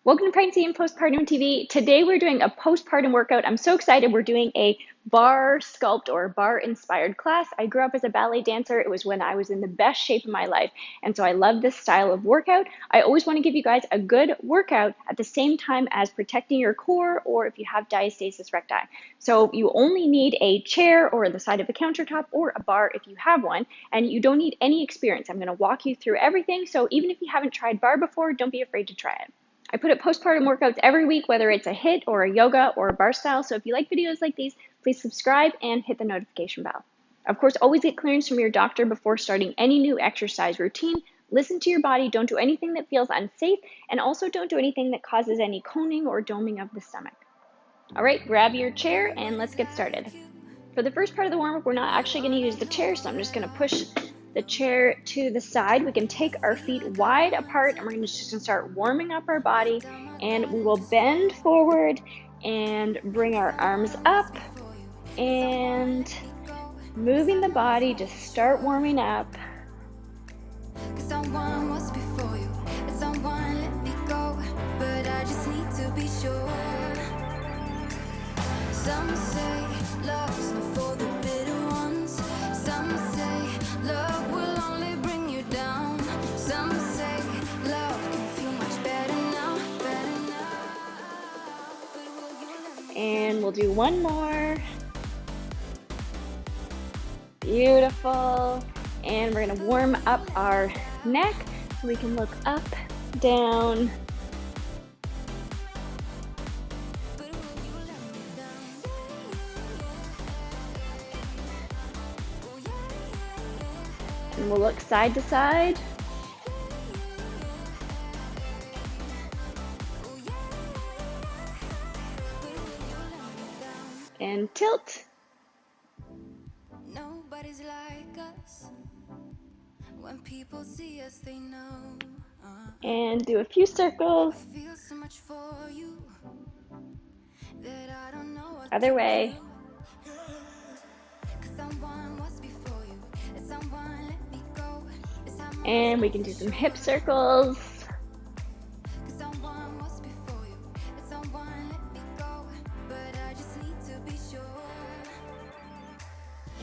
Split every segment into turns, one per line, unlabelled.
Welcome to Pregnancy and Postpartum TV. Today we're doing a postpartum workout. I'm so excited. We're doing a bar sculpt or bar inspired class. I grew up as a ballet dancer. It was when I was in the best shape of my life. And so I love this style of workout. I always want to give you guys a good workout at the same time as protecting your core or if you have diastasis recti. So you only need a chair or the side of a countertop or a bar if you have one, and you don't need any experience. I'm going to walk you through everything. So even if you haven't tried bar before, don't be afraid to try it. I put up postpartum workouts every week, whether it's a HIIT or a yoga or a bar style. So if you like videos like these, please subscribe and hit the notification bell. Of course, always get clearance from your doctor before starting any new exercise routine. Listen to your body. Don't do anything that feels unsafe, and also don't do anything that causes any coning or doming of the stomach. All right, grab your chair and let's get started. For the first part of the warm-up, we're not actually going to use the chair, so I'm just going to push the chair to the side. We can take our feet wide apart and we're just going to start warming up our body, and we will bend forward and bring our arms up and moving the body, just start warming up.
Someone was before you, and someone let me go, but I just need to be sure. Some say love's not for the bitter ones. Some say love will only bring you down. Some say love can feel much better now, But will you let me?
And we'll do one more. Beautiful. And we're going to warm up our neck so we can look up, down. And we'll look side to side. And tilt.
Nobody's like us. When people see us, they know.
And do a few circles.
I feel so much for you that I don't know what
Other
to
way.
do. 'Cause someone was before you, and someone let me go.
And we can do some hip circles.
'Cause someone was before you, and someone let me go, but I just need to be sure.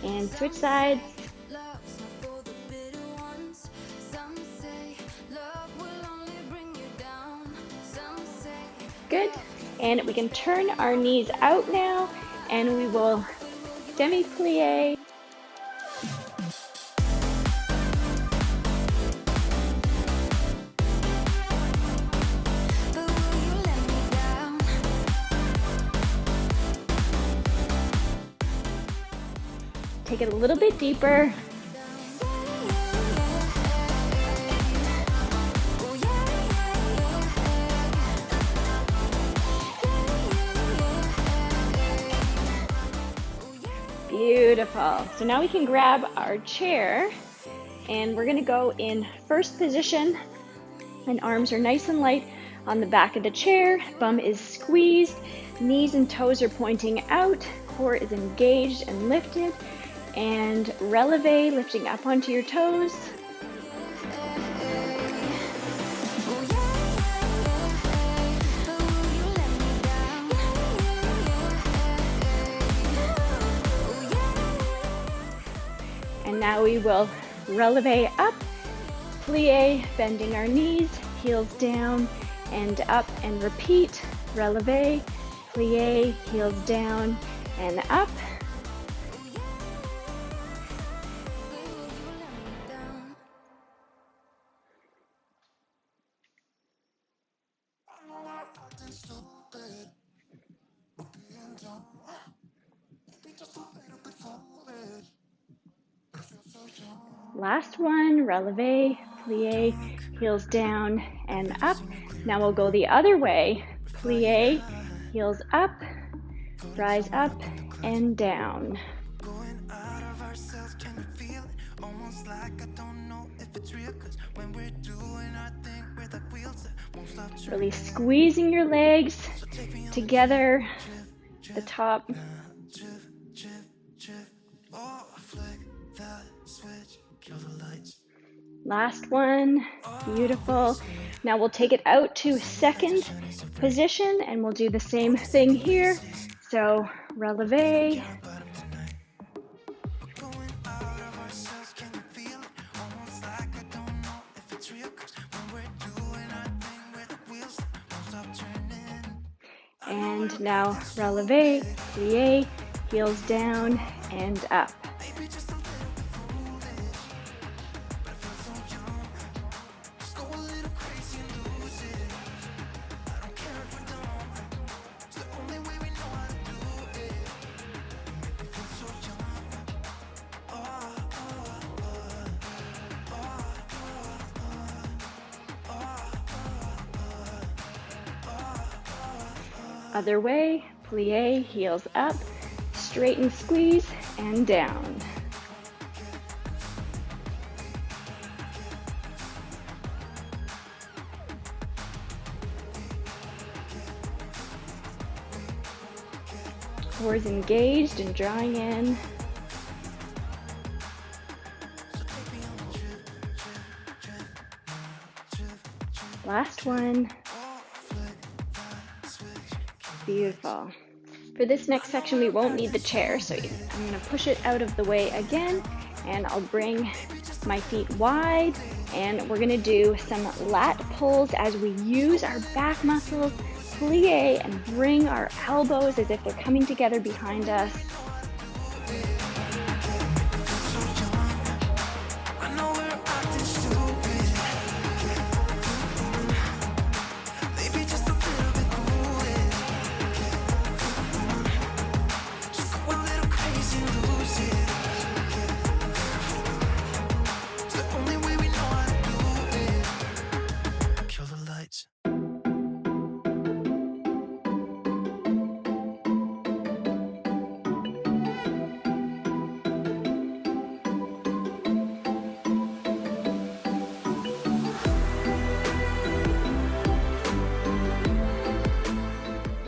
And switch sides.
Love's not for the bitter ones. Some say love will only bring you down. Some say
Good. And we can turn our knees out now, and we will demi-plie.
but will you let me down?
Take it a little bit deeper. Beautiful. So now we can grab our chair, and we're going to go in first position, and arms are nice and light on the back of the chair. Bum is squeezed, knees and toes are pointing out, core is engaged and lifted, and releve, lifting up onto your toes. And now we will releve up, plie, bending our knees, heels down and up, and repeat. Releve, plie, heels down and up. Last one, releve, plie, heels down and up. Now we'll go the other way. Plie, heels up, rise up and down.
Going out of ourselves, can you feel it? Almost like I don't know if it's real, 'cause when we're doing our thing, we're like wheels that won't stop turning.
Really squeezing your legs together, the top.
Oh, flick that switch, kill the lights.
Last one, beautiful. Now we'll take it out to second position and we'll do the same thing here. So releve, and now releve, plie, heels down and up. Other way, plie, heels up, straighten, squeeze, and down. Core is engaged and drawing in. Last one. Beautiful. For this next section, we won't need the chair, so I'm going to push it out of the way again, and I'll bring my feet wide, and we're going to do some lat pulls as we use our back muscles, plie, and bring our elbows as if they're coming together behind us.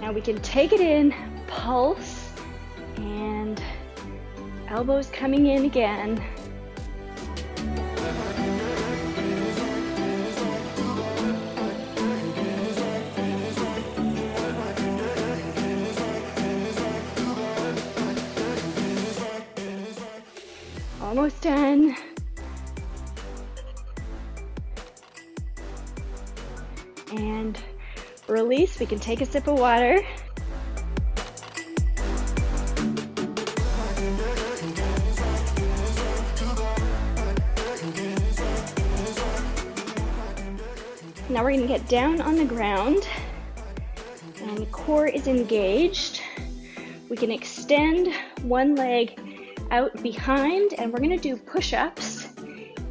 Now we can take it in, pulse, and elbows coming in again. Almost done. And release, we can take a sip of water. Now we're going to get down on the ground and core is engaged. We can extend one leg out behind and we're going to do push-ups.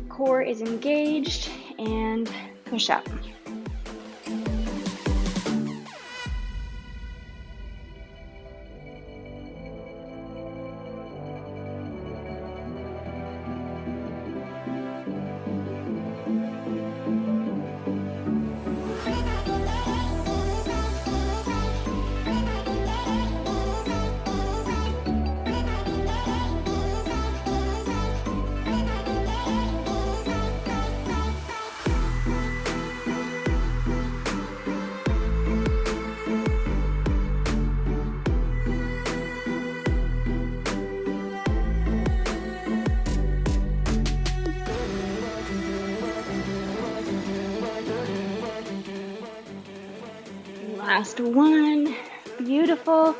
Core is engaged and push up. Last one, beautiful.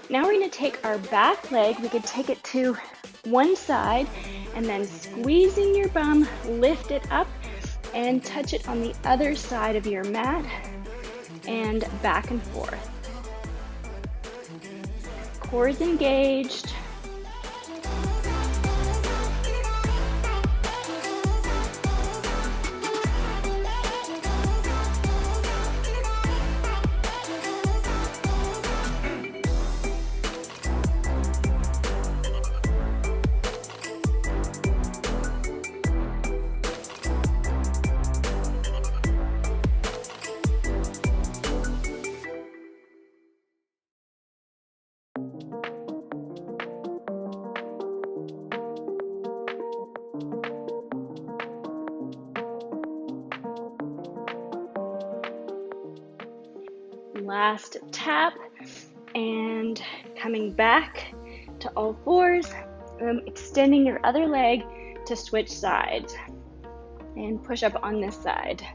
Now we're going to take our back leg, we could take it to one side and then squeezing your bum, lift it up and touch it on the other side of your mat and back and forth. Core is engaged. Last tap, and coming back to all fours, extending your other leg to switch sides, and push up on this side.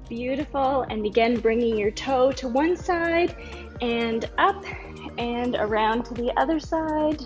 Beautiful, and again bringing your toe to one side and up and around to the other side.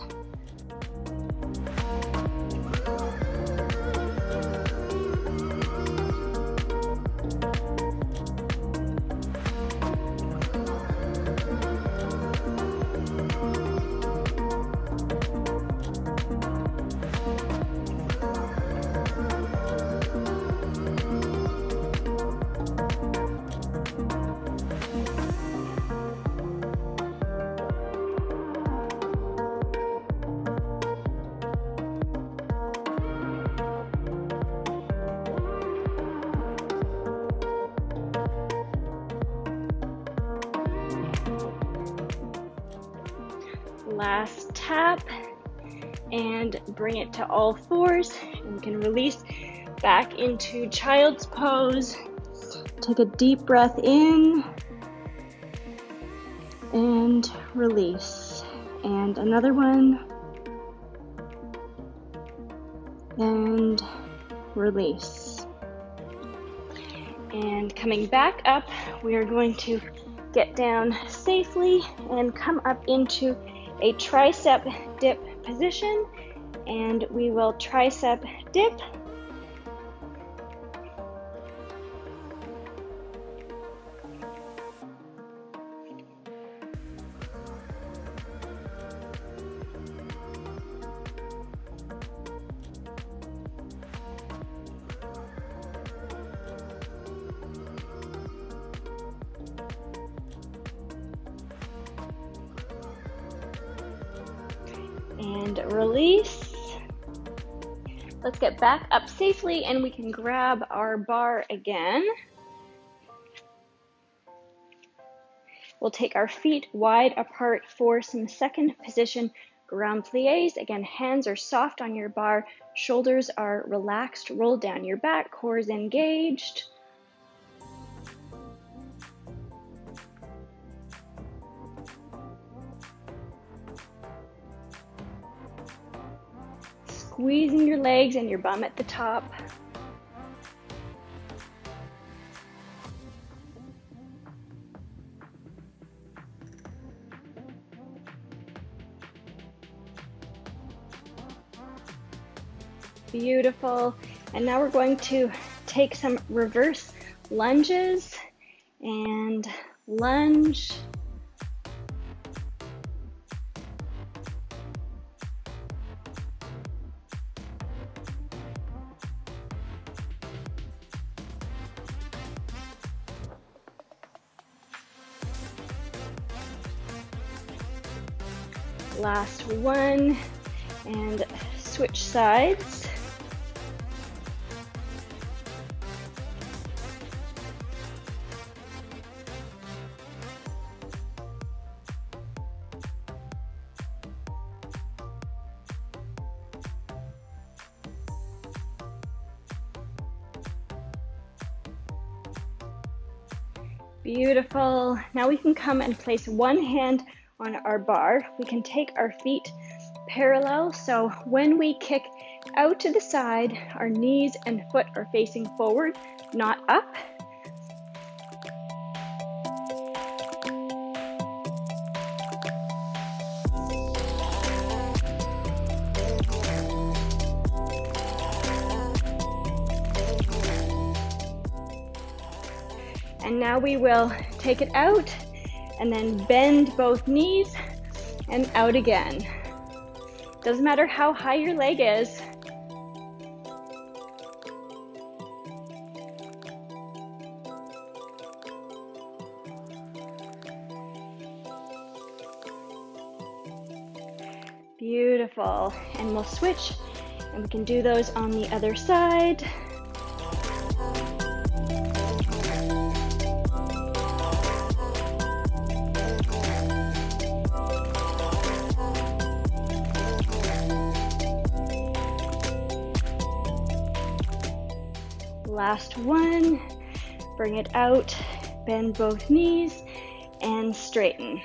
Last tap, and bring it to all fours, and you can release back into child's pose. Take a deep breath in and release, and another one, and release. And coming back up, we are going to get down safely and come up into a tricep dip position, and we will tricep dip. And release. Let's get back up safely, and we can grab our bar again. We'll take our feet wide apart for some second position grand plies. Again, hands are soft on your bar, shoulders are relaxed, roll down your back, core is engaged. Squeezing your legs and your bum at the top. Beautiful. And now we're going to take some reverse lunges and lunge. Last one, and switch sides. Beautiful. Now we can come and place one hand on our bar. We can take our feet parallel, so when we kick out to the side, our knees and foot are facing forward, not up. And now we will take it out and then bend both knees and out again. Doesn't matter how high your leg is. Beautiful. And we'll switch and we can do those on the other side. Last one, bring it out, bend both knees, and straighten.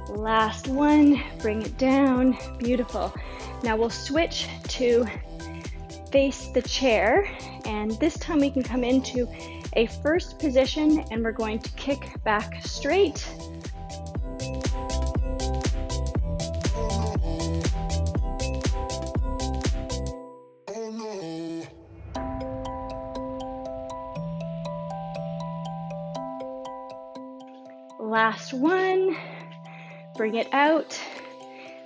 Last one, bring it down, beautiful. Now we'll switch to face the chair, and this time we can come into a first position and we're going to kick back straight. Last one, bring it out,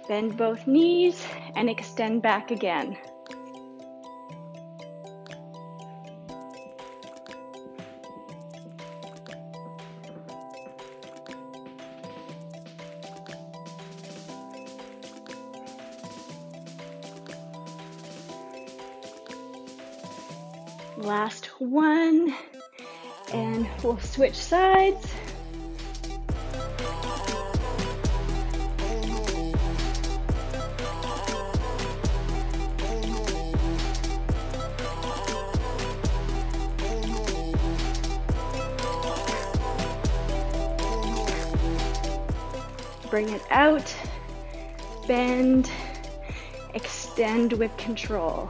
bend both knees and extend back again. Last one, and we'll switch sides. Bring it out, bend, extend with control.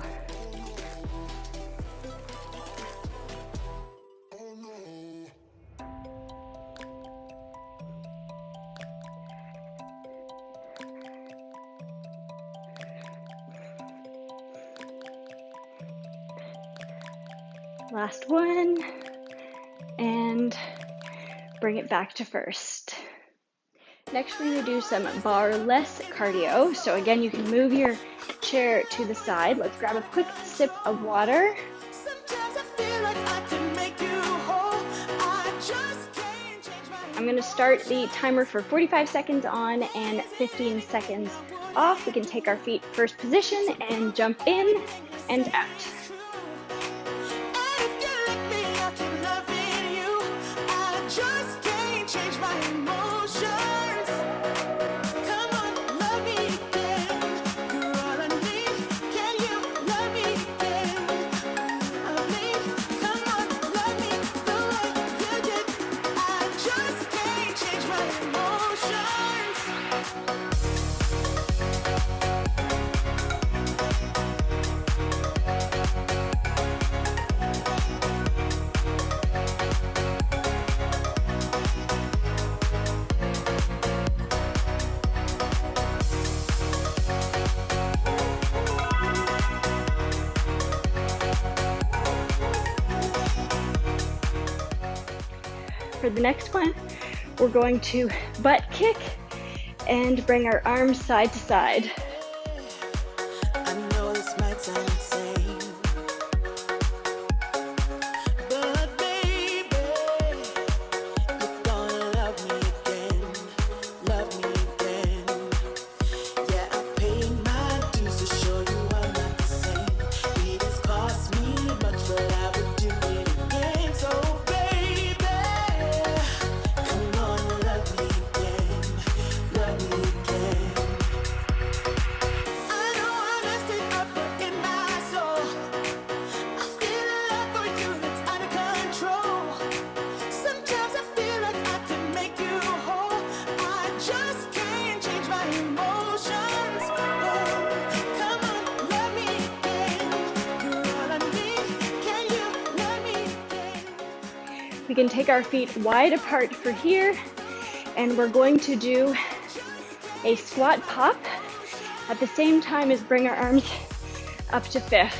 Last one, and bring it back to first. Next, we're going to do some bar-less cardio. So again, you can move your chair to the side. Let's grab a quick sip of water. I'm going to start the timer for 45 seconds on and 15 seconds off. We can take our feet first position and jump in and out. For the next one, we're going to butt kick and bring our arms side to side.
I know this might sound insane, but baby, you're gonna love me again, love me again. Yeah, I paid my dues to show you I'm not the same. It has cost me much, but I would do it again. So baby, come on, love me again, love me again.
We can take our feet wide apart for here, and we're going to do a squat pop at the same time as bring our arms up to fifth.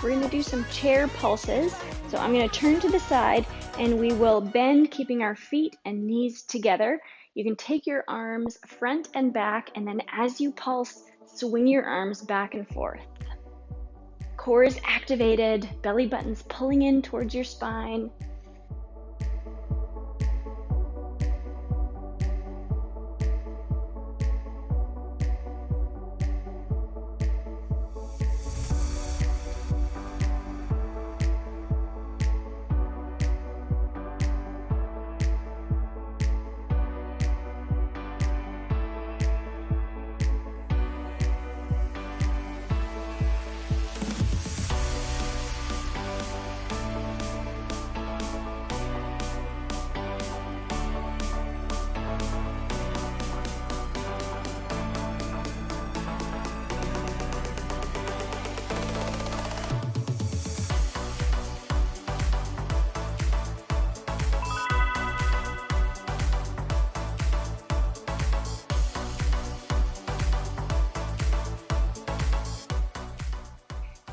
We're going to do some chair pulses. So I'm going to turn to the side and we will bend, keeping our feet and knees together. You can take your arms front and back, and then as you pulse, swing your arms back and forth. Core is activated, belly button's pulling in towards your spine.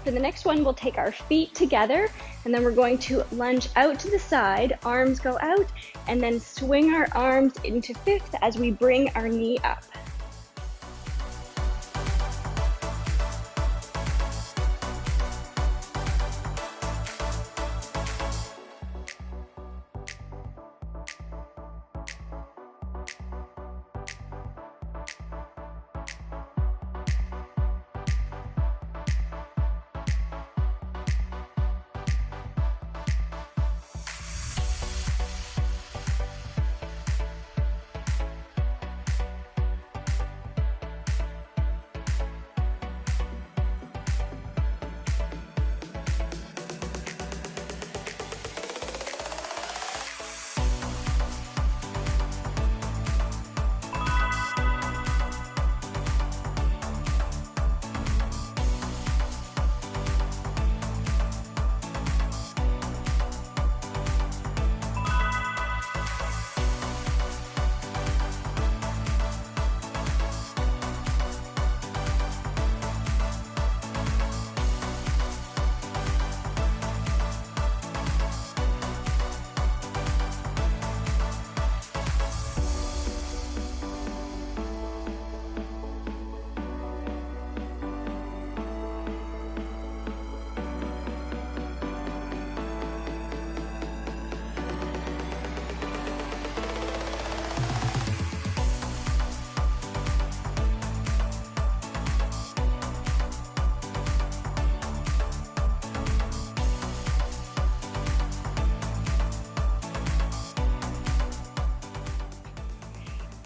For the next one, we'll take our feet together, and then we're going to lunge out to the side, arms go out, and then swing our arms into fifth as we bring our knee up.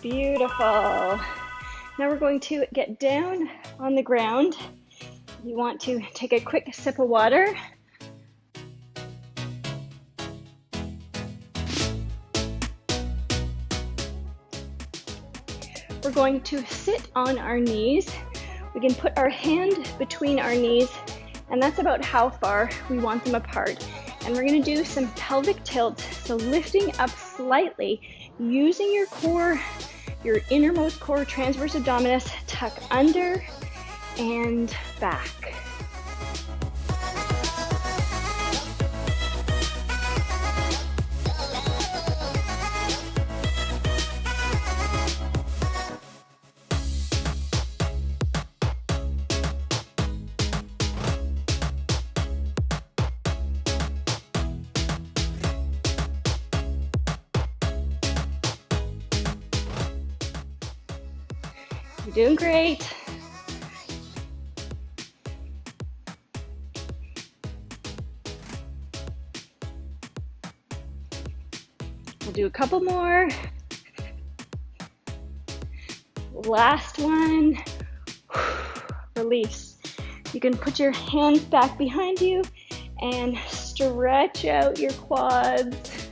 Beautiful. Now we're going to get down on the ground. You want to take a quick sip of water. We're going to sit on our knees. We can put our hand between our knees, and that's about how far we want them apart. And we're going to do some pelvic tilt, so lifting up slightly, using your core, your innermost core, transverse abdominis, tuck under and back. You're doing great. We'll do a couple more. Last one. Release. You can put your hands back behind you and stretch out your quads.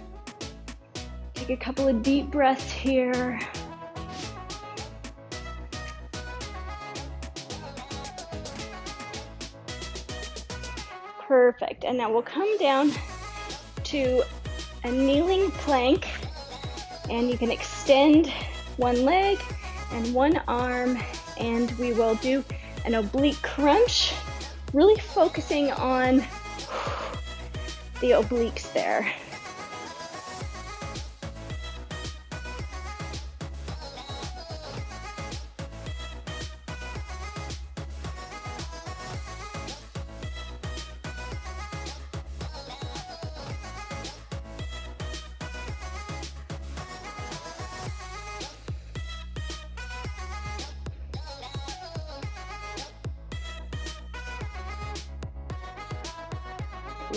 Take a couple of deep breaths here. Perfect. And now we'll come down to a kneeling plank, and you can extend one leg and one arm, and we will do an oblique crunch, really focusing on the obliques there.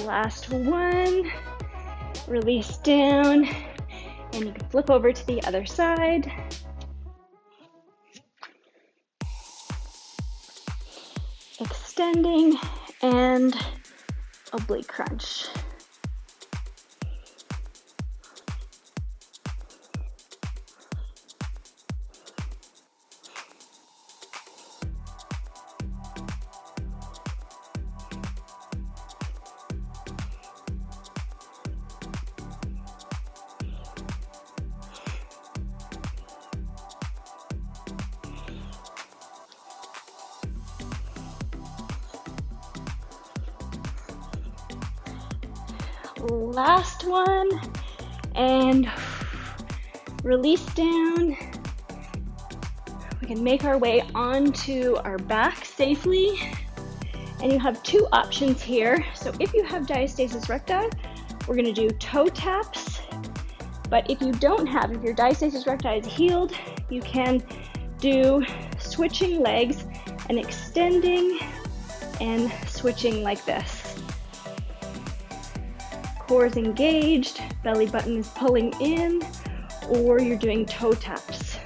Last one. Release down, and you can flip over to the other side. Extending and oblique crunch. Last one, and release down. We can make our way onto our back safely, and you have two options here. So if you have diastasis recti, we're going to do toe taps, but if you don't have, if your diastasis recti is healed, you can do switching legs and extending and switching like this. Core is engaged, belly button is pulling in, or you're doing toe taps.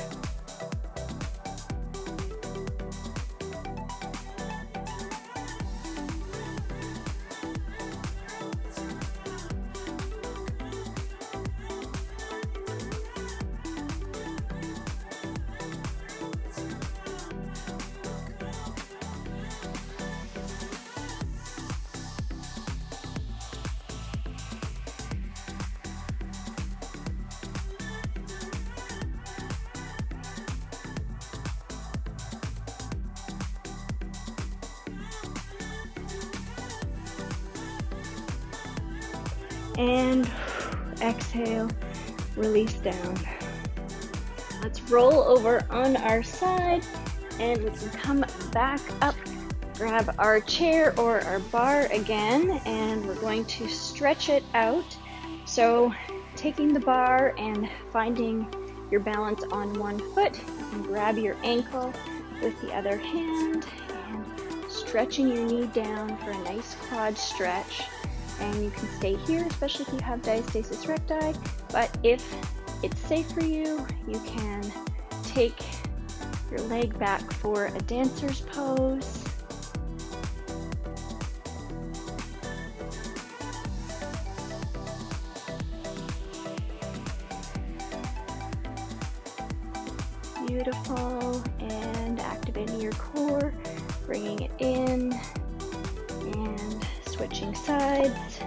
And exhale, release down. Let's roll over on our side, and we can come back up, grab our chair or our bar again, and we're going to stretch it out. So taking the bar and finding your balance on one foot, you can grab your ankle with the other hand and stretching your knee down for a nice quad stretch. And you can stay here, especially if you have diastasis recti, but if it's safe for you, you can take your leg back for a dancer's pose. Beautiful, and activating your core, bringing it in, and switching sides.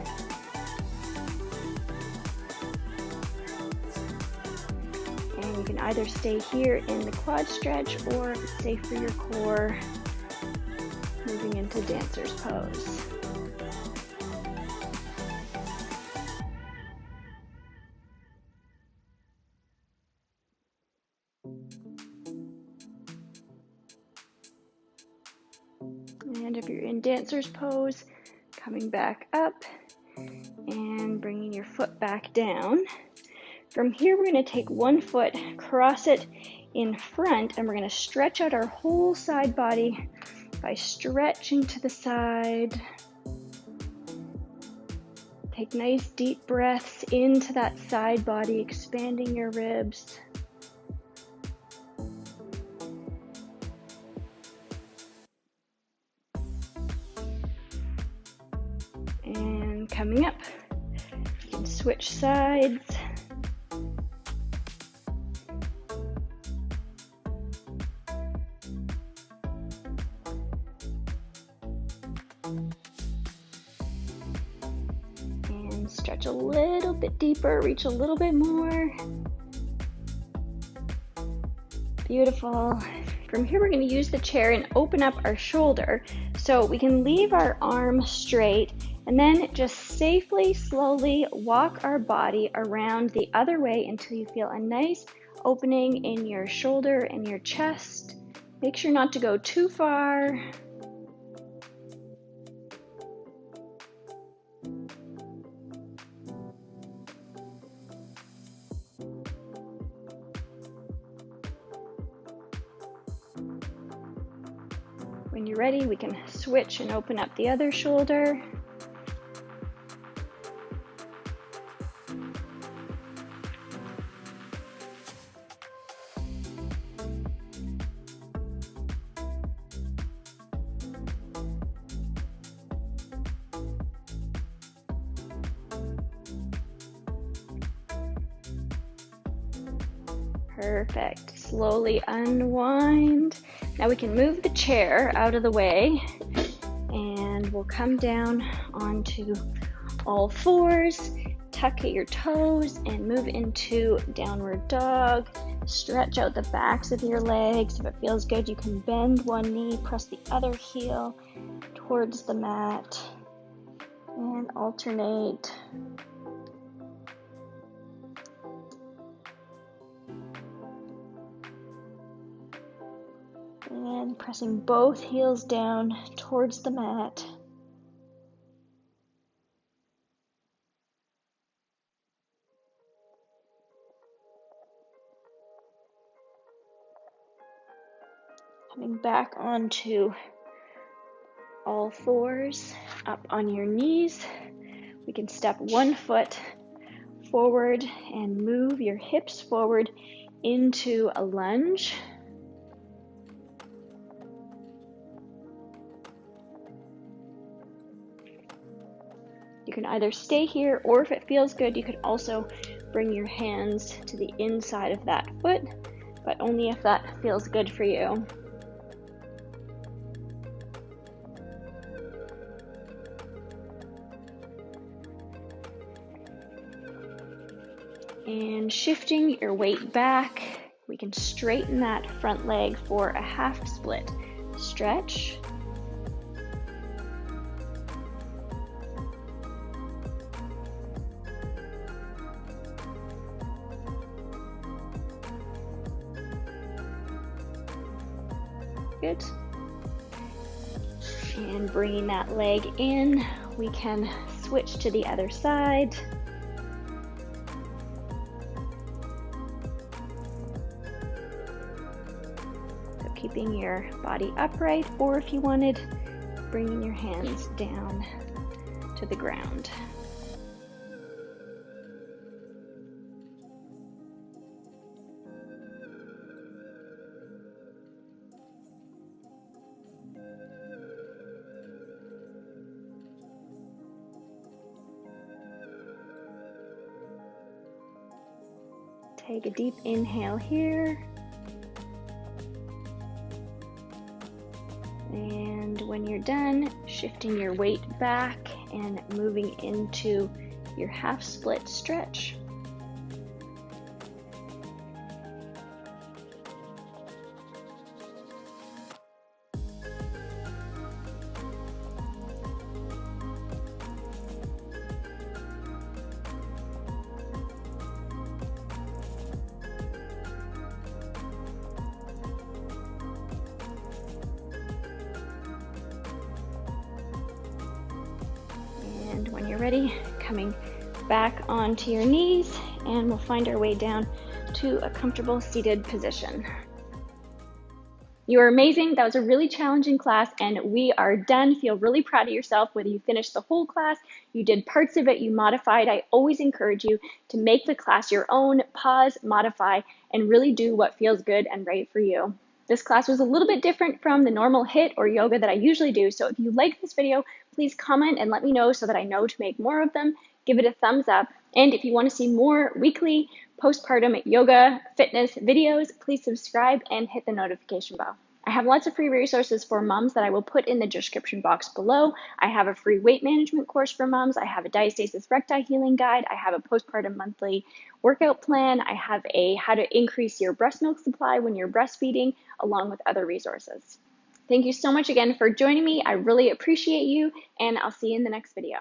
And you can either stay here in the quad stretch, or if it's safe for your core, moving into dancer's pose. And if you're in dancer's pose, coming back up and bringing your foot back down. From here, we're going to take one foot, cross it in front, and we're going to stretch out our whole side body by stretching to the side. Take nice deep breaths into that side body, expanding your ribs. And coming up, you can switch sides. And stretch a little bit deeper, reach a little bit more. Beautiful. From here, we're going to use the chair and open up our shoulder so we can leave our arm straight, and then just safely, slowly walk our body around the other way until you feel a nice opening in your shoulder and your chest. Make sure not to go too far. When you're ready, we can switch and open up the other shoulder. Perfect. Slowly unwind. Now we can move the chair out of the way, and we'll come down onto all fours, tuck at your toes, and move into downward dog. Stretch out the backs of your legs. If it feels good, you can bend one knee, press the other heel towards the mat, and alternate. And pressing both heels down towards the mat. Coming back onto all fours, up on your knees. We can step one foot forward and move your hips forward into a lunge. You can either stay here, or if it feels good, you could also bring your hands to the inside of that foot, but only if that feels good for you. And shifting your weight back, we can straighten that front leg for a half split stretch. Good. And bringing that leg in, we can switch to the other side. So keeping your body upright, or if you wanted, bringing your hands down to the ground. Take a deep inhale here. And when you're done, shifting your weight back and moving into your half split stretch. And when you're ready, coming back onto your knees, and we'll find our way down to a comfortable seated position. You are amazing. That was a really challenging class, and we are done. Feel really proud of yourself, whether you finished the whole class, you did parts of it, you modified. I always encourage you to make the class your own, pause, modify, and really do what feels good and right for you. This class was a little bit different from the normal HIIT or yoga that I usually do, so if you like this video, please comment and let me know so that I know to make more of them. Give it a thumbs up, and if you want to see more weekly postpartum yoga fitness videos, please subscribe and hit the notification bell. I have lots of free resources for moms that I will put in the description box below. I have a free weight management course for moms. I have a diastasis recti healing guide. I have a postpartum monthly workout plan. I have a how to increase your breast milk supply when you're breastfeeding, along with other resources. Thank you so much again for joining me. I really appreciate you, and I'll see you in the next video.